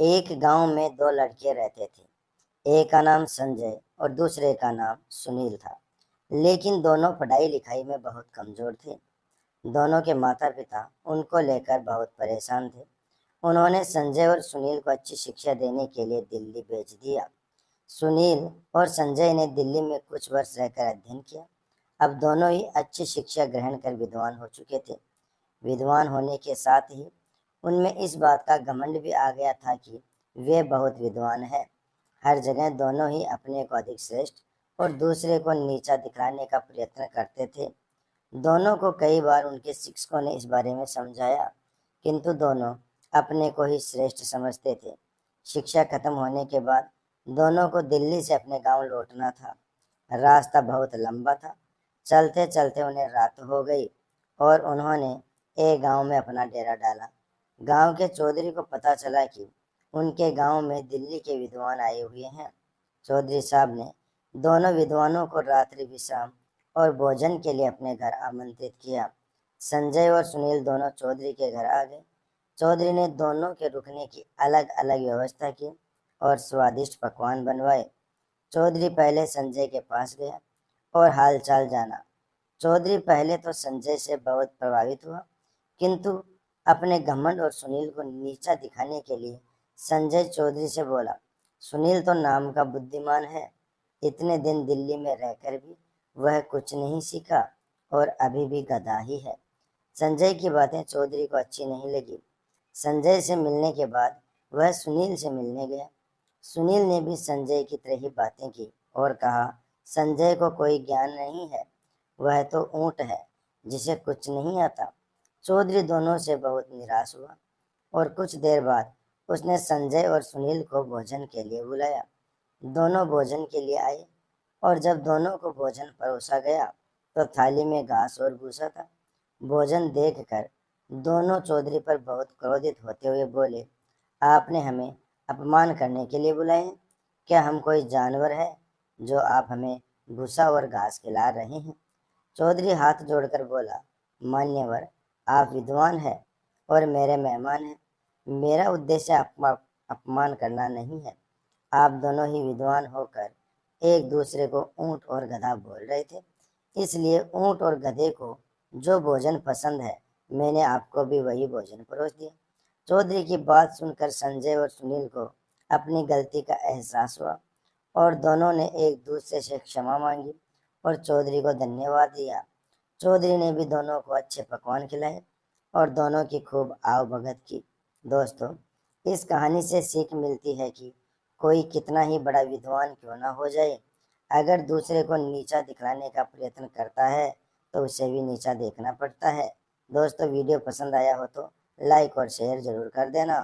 एक गांव में दो लड़के रहते थे। एक का नाम संजय और दूसरे का नाम सुनील था। लेकिन दोनों पढ़ाई लिखाई में बहुत कमजोर थे। दोनों के माता पिता उनको लेकर बहुत परेशान थे। उन्होंने संजय और सुनील को अच्छी शिक्षा देने के लिए दिल्ली भेज दिया। सुनील और संजय ने दिल्ली में कुछ वर्ष रहकर अध्ययन किया। अब दोनों ही अच्छी शिक्षा ग्रहण कर विद्वान हो चुके थे। विद्वान होने के साथ ही उनमें इस बात का घमंड भी आ गया था कि वे बहुत विद्वान हैं। हर जगह दोनों ही अपने को अधिक श्रेष्ठ और दूसरे को नीचा दिखाने का प्रयत्न करते थे। दोनों को कई बार उनके शिक्षकों ने इस बारे में समझाया, किंतु दोनों अपने को ही श्रेष्ठ समझते थे। शिक्षा खत्म होने के बाद दोनों को दिल्ली से अपने गांव लौटना था। रास्ता बहुत लंबा था। चलते चलते उन्हें रात हो गई और उन्होंने एक गांव में अपना डेरा डाला। गांव के चौधरी को पता चला कि उनके गांव में दिल्ली के विद्वान आए हुए हैं। चौधरी साहब ने दोनों विद्वानों को रात्रि विश्राम और भोजन के लिए अपने घर आमंत्रित किया। संजय और सुनील दोनों चौधरी के घर आ गए। चौधरी ने दोनों के रुकने की अलग अलग व्यवस्था की और स्वादिष्ट पकवान बनवाए। चौधरी पहले संजय के पास गया और हालचाल जाना। चौधरी पहले तो संजय से बहुत प्रभावित हुआ, किंतु अपने घमंड और सुनील को नीचा दिखाने के लिए संजय चौधरी से बोला, सुनील तो नाम का बुद्धिमान है, इतने दिन दिल्ली में रहकर भी वह कुछ नहीं सीखा और अभी भी गधा ही है। संजय की बातें चौधरी को अच्छी नहीं लगी। संजय से मिलने के बाद वह सुनील से मिलने गया। सुनील ने भी संजय की तरह ही बातें की और कहा, संजय को कोई ज्ञान नहीं है, वह तो ऊंट है जिसे कुछ नहीं आता। चौधरी दोनों से बहुत निराश हुआ और कुछ देर बाद उसने संजय और सुनील को भोजन के लिए बुलाया। दोनों भोजन के लिए आए और जब दोनों को भोजन परोसा गया तो थाली में घास और भूसा था। भोजन देखकर दोनों चौधरी पर बहुत क्रोधित होते हुए बोले, आपने हमें अपमान करने के लिए बुलाए हैं? क्या हम कोई जानवर है जो आप हमें भूसा और घास खिला रहे हैं? चौधरी हाथ जोड़कर बोला, मान्यवर, आप विद्वान हैं और मेरे मेहमान हैं। मेरा उद्देश्य अपमान करना नहीं है। आप दोनों ही विद्वान होकर एक दूसरे को ऊंट और गधा बोल रहे थे, इसलिए ऊंट और गधे को जो भोजन पसंद है, मैंने आपको भी वही भोजन परोस दिया। चौधरी की बात सुनकर संजय और सुनील को अपनी गलती का एहसास हुआ और दोनों ने एक दूसरे से क्षमा मांगी और चौधरी को धन्यवाद दिया। चौधरी ने भी दोनों को अच्छे पकवान खिलाए और दोनों की खूब आवभगत की। दोस्तों, इस कहानी से सीख मिलती है कि कोई कितना ही बड़ा विद्वान क्यों ना हो जाए, अगर दूसरे को नीचा दिखलाने का प्रयत्न करता है तो उसे भी नीचा देखना पड़ता है। दोस्तों, वीडियो पसंद आया हो तो लाइक और शेयर जरूर कर देना।